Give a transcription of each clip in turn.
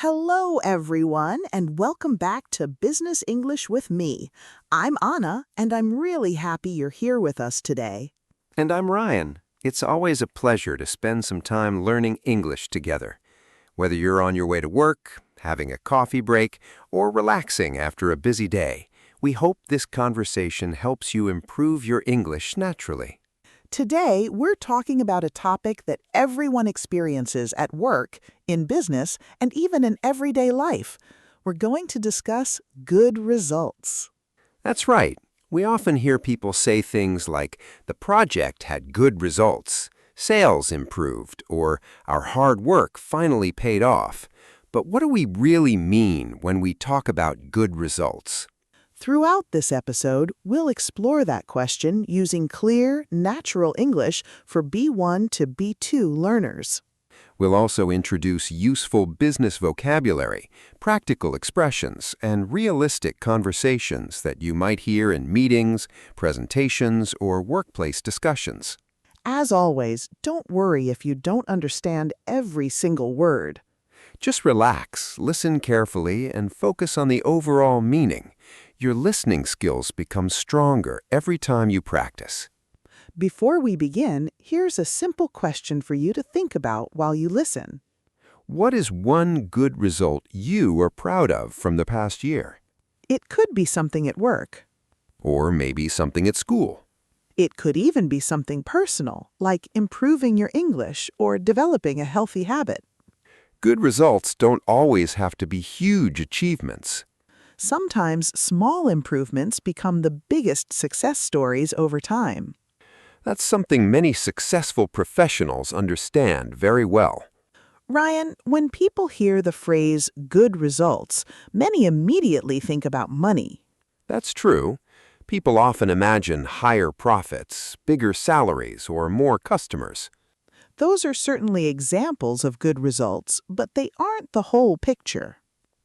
Hello, everyone, and welcome back to Business English with me. I'm Anna, and I'm really happy you're here with us today. And I'm Ryan. It's always a pleasure to spend some time learning English together. Whether you're on your way to work, having a coffee break, or relaxing after a busy day, we hope this conversation helps you improve your English naturally. Today, we're talking about a topic that everyone experiences at work, in business, and even in everyday life. We're going to discuss good results. That's right. We often hear people say things like, the project had good results, sales improved, or our hard work finally paid off. But what do we really mean when we talk about good results? Throughout this episode, we'll explore that question using clear, natural English for B1 to B2 learners. We'll also introduce useful business vocabulary, practical expressions, and realistic conversations that you might hear in meetings, presentations, or workplace discussions. As always, don't worry if you don't understand every single word. Just relax, listen carefully, and focus on the overall meaning. Your listening skills become stronger every time you practice. Before we begin, here's a simple question for you to think about while you listen. What is one good result you are proud of from the past year? It could be something at work. Or maybe something at school. It could even be something personal, like improving your English or developing a healthy habit. Good results don't always have to be huge achievements. Sometimes small improvements become the biggest success stories over time. That's something many successful professionals understand very well. Ryan, when people hear the phrase good results, many immediately think about money. That's true. People often imagine higher profits, bigger salaries, or more customers. Those are certainly examples of good results, but they aren't the whole picture.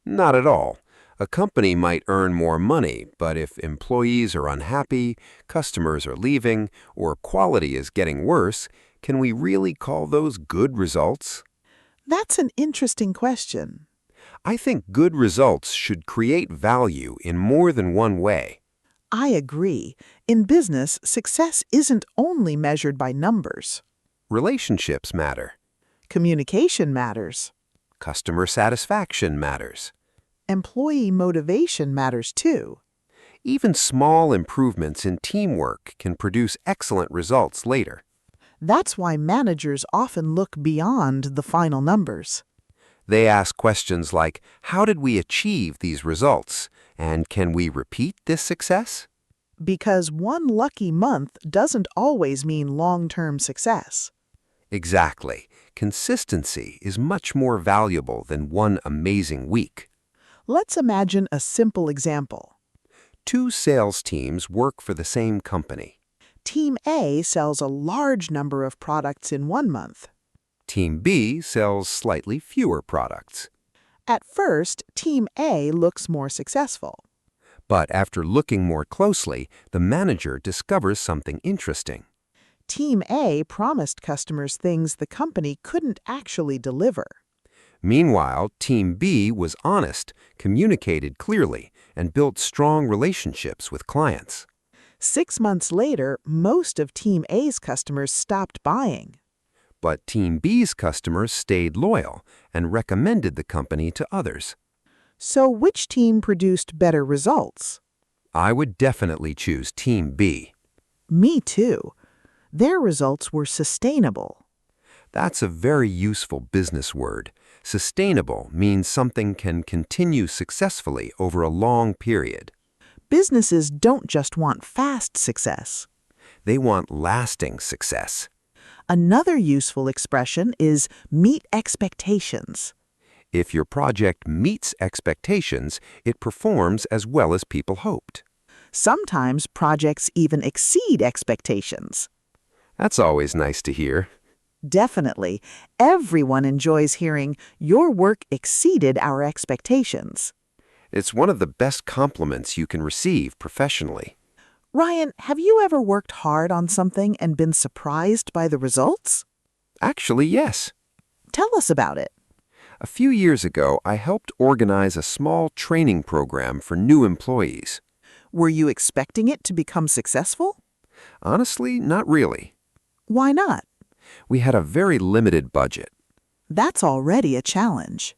Not at all. A company might earn more money, but if employees are unhappy, customers are leaving, or quality is getting worse, can we really call those good results? That's an interesting question. I think good results should create value in more than one way. I agree. In business, success isn't only measured by numbers. Relationships matter. Communication matters. Customer satisfaction matters. Employee motivation matters too. Even small improvements in teamwork can produce excellent results later. That's why managers often look beyond the final numbers. They ask questions like, how did we achieve these results? And can we repeat this success? Because one lucky month doesn't always mean long-term success. Exactly. Consistency is much more valuable than one amazing week. Let's imagine a simple example. Two sales teams work for the same company. Team A sells a large number of products in 1 month. Team B sells slightly fewer products. At first, Team A looks more successful. But after looking more closely, the manager discovers something interesting. Team A promised customers things the company couldn't actually deliver. Meanwhile, Team B was honest, communicated clearly, and built strong relationships with clients. 6 months later, most of Team A's customers stopped buying. But Team B's customers stayed loyal and recommended the company to others. So which team produced better results? I would definitely choose Team B. Me too. Their results were sustainable. That's a very useful business word. Sustainable means something can continue successfully over a long period. Businesses don't just want fast success. They want lasting success. Another useful expression is meet expectations. If your project meets expectations, it performs as well as people hoped. Sometimes projects even exceed expectations. That's always nice to hear. Definitely. Everyone enjoys hearing, your work exceeded our expectations. It's one of the best compliments you can receive professionally. Ryan, have you ever worked hard on something and been surprised by the results? Actually, yes. Tell us about it. A few years ago, I helped organize a small training program for new employees. Were you expecting it to become successful? Honestly, not really. Why not? We had a very limited budget. That's already a challenge.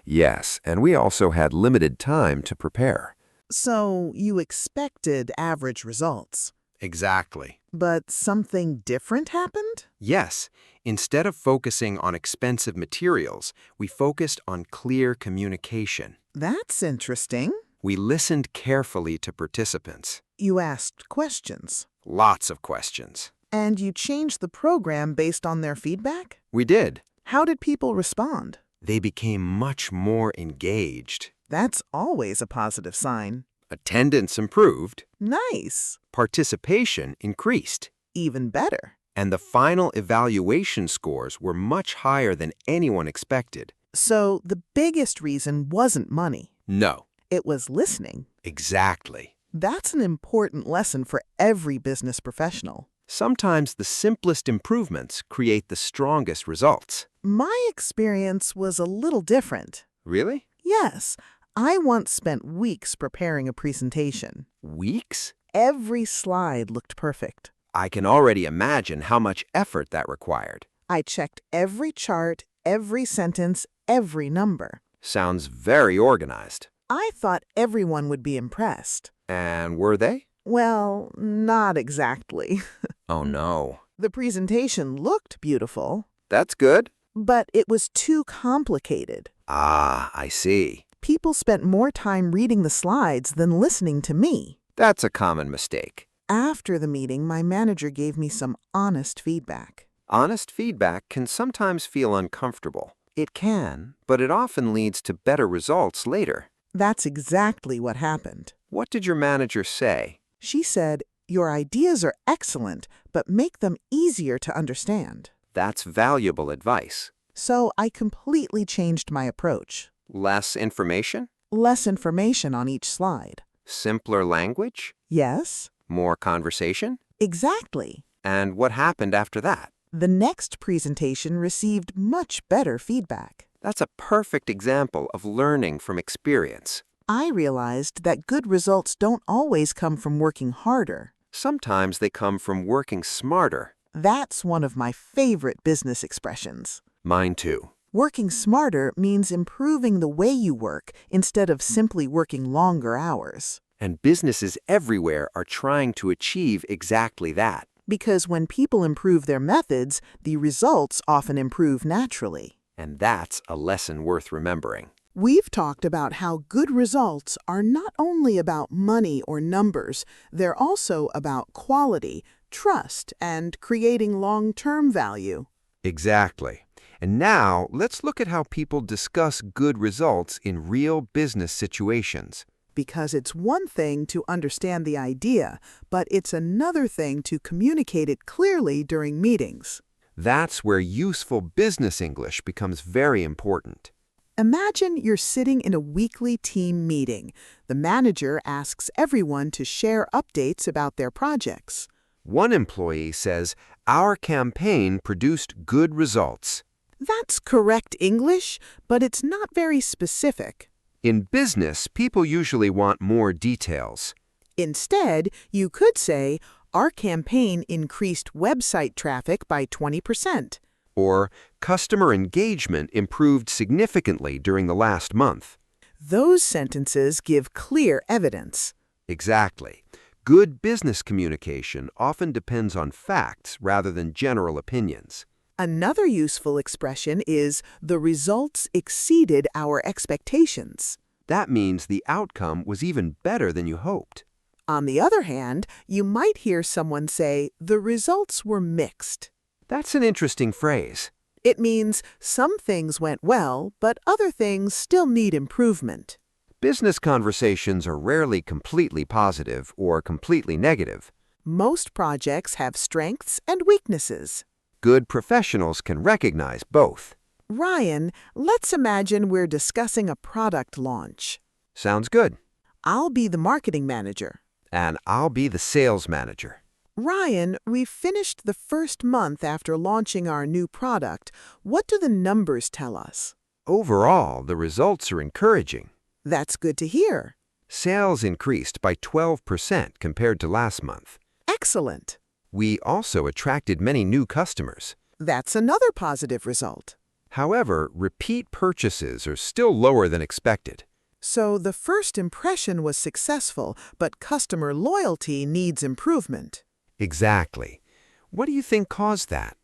Yes, and we also had limited time to prepare. So you expected average results. Exactly. But something different happened? Yes, instead of focusing on expensive materials, we focused on clear communication. That's interesting. We listened carefully to participants. You asked questions. Lots of questions. And you changed the program based on their feedback? We did. How did people respond? They became much more engaged. That's always a positive sign. Attendance improved. Nice. Participation increased. Even better. And the final evaluation scores were much higher than anyone expected. So the biggest reason wasn't money. No. It was listening. Exactly. That's an important lesson for every business professional. Sometimes the simplest improvements create the strongest results. My experience was a little different. Really? Yes, I once spent weeks preparing a presentation. Weeks? Every slide looked perfect. I can already imagine how much effort that required. I checked every chart, every sentence, every number. Sounds very organized. I thought everyone would be impressed. And were they? Well, not exactly. Oh no. The presentation looked beautiful, That's good. but it was too complicated. Ah, I see. People spent more time reading the slides than listening to me. That's a common mistake. After the meeting, my manager gave me some honest feedback. Honest feedback can sometimes feel uncomfortable. It can, but it often leads to better results later. That's exactly what happened. What did your manager say? She said, "Your ideas are excellent, but make them easier to understand." That's valuable advice. So I completely changed my approach. Less information? Less information on each slide. Simpler language? Yes, More conversation? exactly. And what happened after that? The next presentation received much better feedback. That's a perfect example of learning from experience. I realized that good results don't always come from working harder. Sometimes they come from working smarter. That's one of my favorite business expressions. Mine too. Working smarter means improving the way you work instead of simply working longer hours. And businesses everywhere are trying to achieve exactly that. Because when people improve their methods, the results often improve naturally. And that's a lesson worth remembering. We've talked about how good results are not only about money or numbers, they're also about quality, trust, and creating long-term value. Exactly. And now, let's look at how people discuss good results in real business situations. Because it's one thing to understand the idea, but it's another thing to communicate it clearly during meetings. That's where useful business English becomes very important. Imagine you're sitting in a weekly team meeting. The manager asks everyone to share updates about their projects. One employee says, "Our campaign produced good results." That's correct English, but it's not very specific. In business, people usually want more details. Instead, you could say, "Our campaign increased website traffic by 20%. Or, "Customer engagement improved significantly during the last month." Those sentences give clear evidence. Exactly. Good business communication often depends on facts rather than general opinions. Another useful expression is, "The results exceeded our expectations." That means the outcome was even better than you hoped. On the other hand, you might hear someone say, "The results were mixed." That's an interesting phrase. It means some things went well, but other things still need improvement. Business conversations are rarely completely positive or completely negative. Most projects have strengths and weaknesses. Good professionals can recognize both. Ryan, let's imagine we're discussing a product launch. Sounds good. I'll be the marketing manager. And I'll be the sales manager. Ryan, we've finished the first month after launching our new product. What do the numbers tell us? Overall, the results are encouraging. That's good to hear. Sales increased by 12% compared to last month. Excellent. We also attracted many new customers. That's another positive result. However, repeat purchases are still lower than expected. So the first impression was successful, but customer loyalty needs improvement. Exactly. What do you think caused that?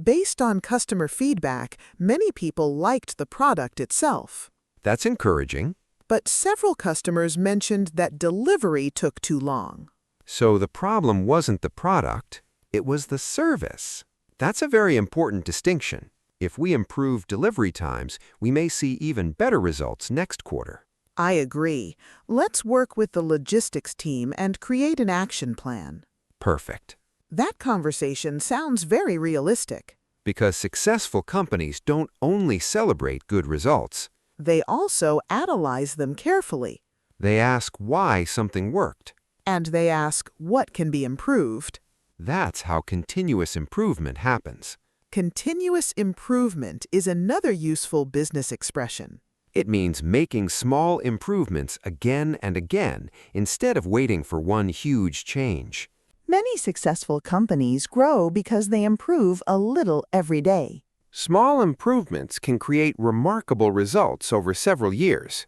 Based on customer feedback, many people liked the product itself. That's encouraging. But several customers mentioned that delivery took too long. So the problem wasn't the product, it was the service. That's a very important distinction. If we improve delivery times, we may see even better results next quarter. I agree. Let's work with the logistics team and create an action plan. Perfect. That conversation sounds very realistic. Because successful companies don't only celebrate good results. They also analyze them carefully. They ask why something worked. And they ask what can be improved. That's how continuous improvement happens. Continuous improvement is another useful business expression. It means making small improvements again and again instead of waiting for one huge change. Many successful companies grow because they improve a little every day. Small improvements can create remarkable results over several years.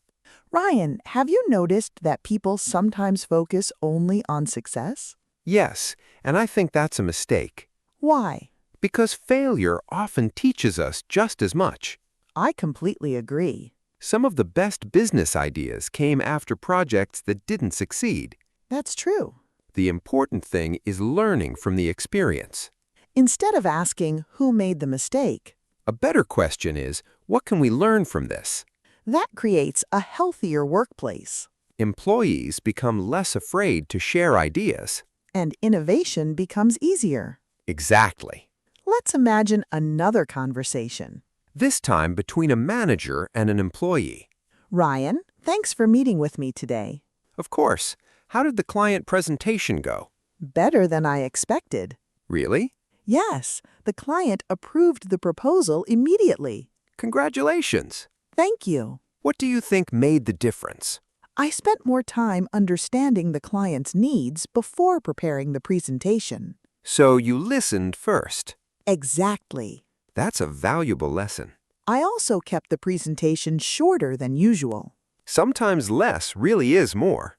Ryan, have you noticed that people sometimes focus only on success? Yes, and I think that's a mistake. Why? Because failure often teaches us just as much. I completely agree. Some of the best business ideas came after projects that didn't succeed. That's true. The important thing is learning from the experience. Instead of asking who made the mistake, A better question is, what can we learn from this? that creates a healthier workplace. Employees become less afraid to share ideas. And innovation becomes easier. Exactly. Let's imagine another conversation. This time between a manager and an employee. Ryan, thanks for meeting with me today. Of course. How did the client presentation go? Better than I expected. Really? Yes, the client approved the proposal immediately. Congratulations. Thank you. What do you think made the difference? I spent more time understanding the client's needs before preparing the presentation. So you listened first. Exactly. That's a valuable lesson. I also kept the presentation shorter than usual. Sometimes less really is more.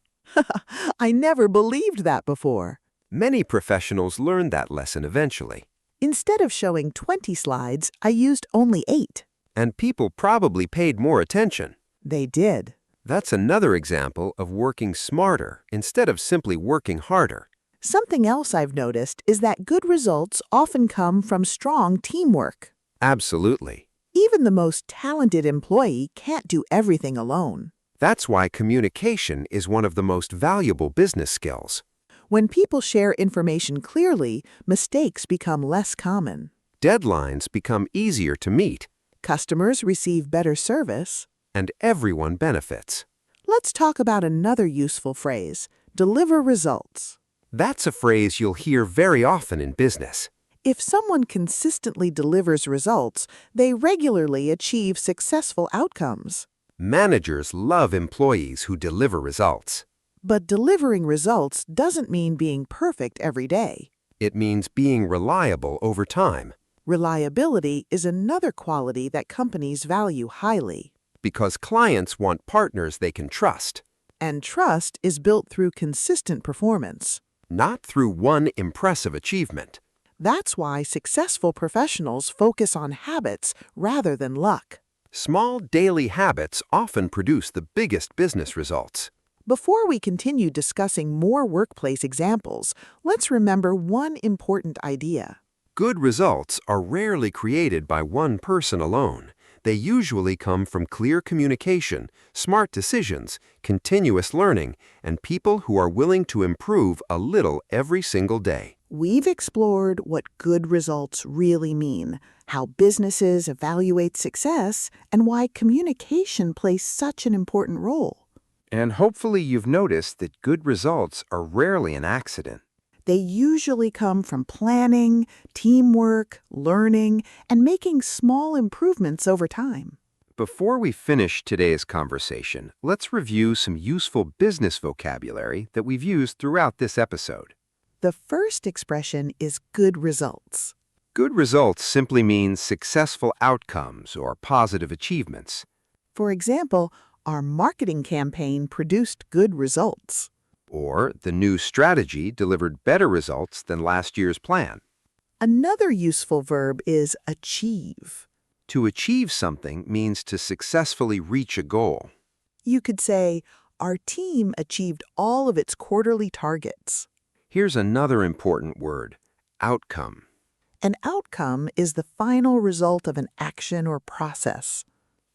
I never believed that before. Many professionals learn that lesson eventually. Instead of showing 20 slides, I used only 8. And people probably paid more attention. They did. That's another example of working smarter instead of simply working harder. Something else I've noticed is that good results often come from strong teamwork. Absolutely. Even the most talented employee can't do everything alone. That's why communication is one of the most valuable business skills. When people share information clearly, mistakes become less common. Deadlines become easier to meet, Customers receive better service. and everyone benefits. Let's talk about another useful phrase, deliver results. That's a phrase you'll hear very often in business. If someone consistently delivers results, they regularly achieve successful outcomes. Managers love employees who deliver results. But delivering results doesn't mean being perfect every day. It means being reliable over time, Reliability is another quality that companies value highly. because clients want partners they can trust, And trust is built through consistent performance. not through one impressive achievement. That's why successful professionals focus on habits rather than luck. Small daily habits often produce the biggest business results. Before we continue discussing more workplace examples, let's remember one important idea. Good results are rarely created by one person alone. They usually come from clear communication, smart decisions, continuous learning, and people who are willing to improve a little every single day. We've explored what good results really mean, how businesses evaluate success, and why communication plays such an important role. And hopefully you've noticed that good results are rarely an accident. They usually come from planning, teamwork, learning, and making small improvements over time. Before we finish today's conversation, let's review some useful business vocabulary that we've used throughout this episode. The first expression is good results. Good results simply means successful outcomes or positive achievements. For example, our marketing campaign produced good results. Or the new strategy delivered better results than last year's plan. Another useful verb is achieve. To achieve something means to successfully reach a goal. You could say, our team achieved all of its quarterly targets. Here's another important word, outcome. An outcome is the final result of an action or process.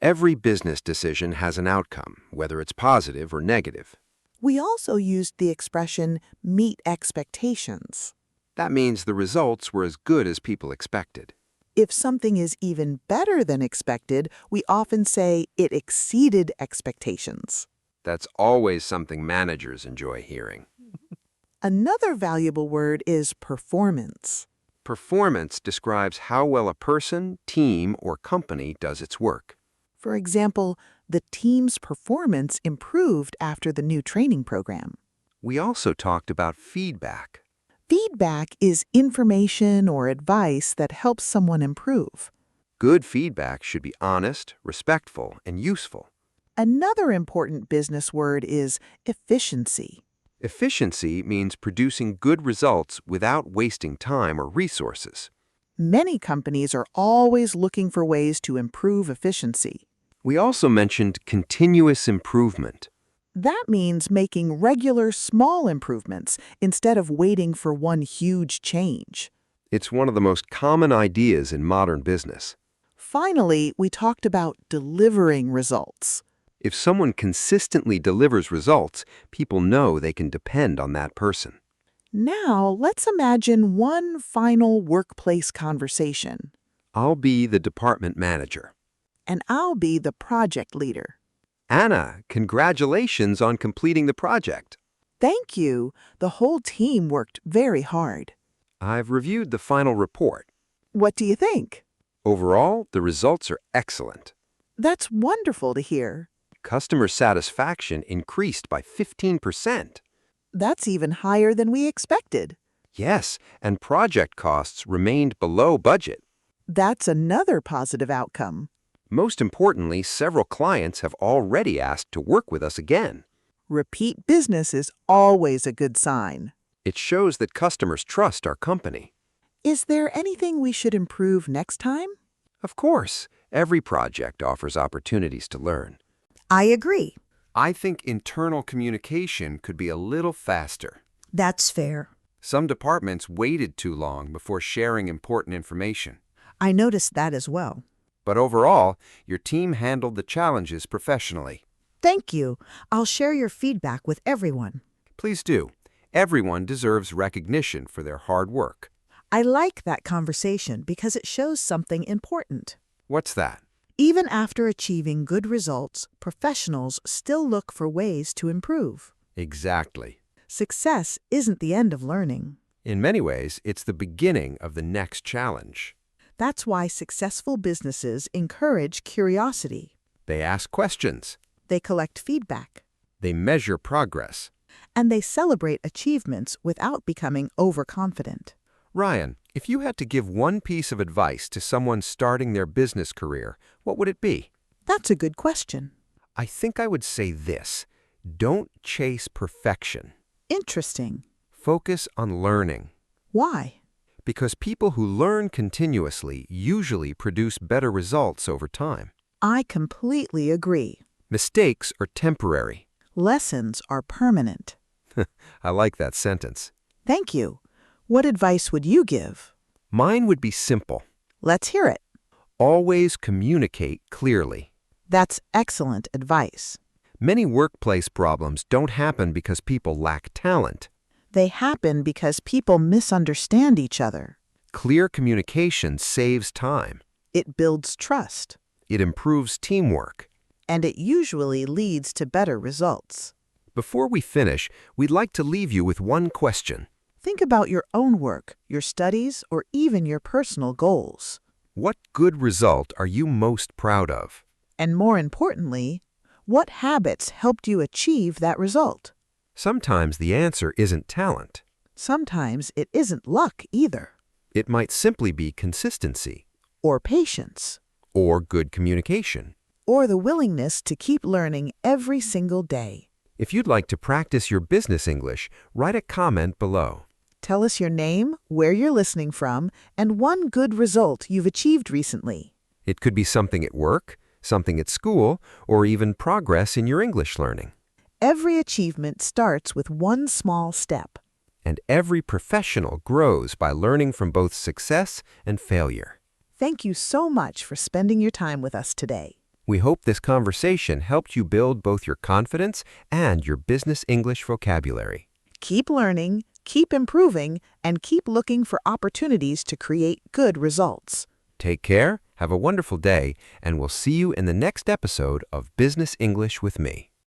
Every business decision has an outcome, whether it's positive or negative. We also used the expression meet expectations. That means the results were as good as people expected. If something is even better than expected, we often say it exceeded expectations. That's always something managers enjoy hearing. Another valuable word is performance. Performance describes how well a person, team, or company does its work. For example, the team's performance improved after the new training program. We also talked about feedback. Feedback is information or advice that helps someone improve. Good feedback should be honest, respectful, and useful. Another important business word is efficiency. Efficiency means producing good results without wasting time or resources. Many companies are always looking for ways to improve efficiency. We also mentioned continuous improvement. That means making regular small improvements instead of waiting for one huge change. It's one of the most common ideas in modern business. Finally, we talked about delivering results. If someone consistently delivers results, people know they can depend on that person. Now, let's imagine one final workplace conversation. I'll be the department manager. And I'll be the project leader. Anna, congratulations on completing the project. Thank you. The whole team worked very hard. I've reviewed the final report. What do you think? Overall, the results are excellent. That's wonderful to hear. Customer satisfaction increased by 15%. That's even higher than we expected. Yes, and project costs remained below budget. That's another positive outcome. Most importantly, several clients have already asked to work with us again. Repeat business is always a good sign. It shows that customers trust our company. Is there anything we should improve next time? Of course, every project offers opportunities to learn. I agree. I think internal communication could be a little faster. That's fair. Some departments waited too long before sharing important information. I noticed that as well. But overall, your team handled the challenges professionally. Thank you. I'll share your feedback with everyone. Please do. Everyone deserves recognition for their hard work. I like that conversation because it shows something important. What's that? Even after achieving good results, professionals still look for ways to improve. Exactly. Success isn't the end of learning. In many ways, it's the beginning of the next challenge. That's why successful businesses encourage curiosity. They ask questions. They collect feedback. They measure progress. And they celebrate achievements without becoming overconfident. Ryan, if you had to give one piece of advice to someone starting their business career, what would it be? That's a good question. I think I would say this: don't chase perfection. Interesting. Focus on learning. Why? Because people who learn continuously usually produce better results over time. I completely agree. Mistakes are temporary. Lessons are permanent. I like that sentence. Thank you. What advice would you give? Mine would be simple. Let's hear it. Always communicate clearly. That's excellent advice. Many workplace problems don't happen because people lack talent. They happen because people misunderstand each other. Clear communication saves time. It builds trust. It improves teamwork. And it usually leads to better results. Before we finish, we'd like to leave you with one question. Think about your own work, your studies, or even your personal goals. What good result are you most proud of? And more importantly, what habits helped you achieve that result? Sometimes the answer isn't talent. Sometimes it isn't luck either, It might simply be consistency, or patience, or good communication. or the willingness to keep learning every single day. If you'd like to practice your business English, write a comment below. Tell us your name, where you're listening from, and one good result you've achieved recently. It could be something at work, something at school, or even progress in your English learning. Every achievement starts with one small step. And every professional grows by learning from both success and failure. Thank you so much for spending your time with us today. We hope this conversation helped you build both your confidence and your business English vocabulary. Keep learning, keep improving, and keep looking for opportunities to create good results. Take care, have a wonderful day, and we'll see you in the next episode of Business English with me.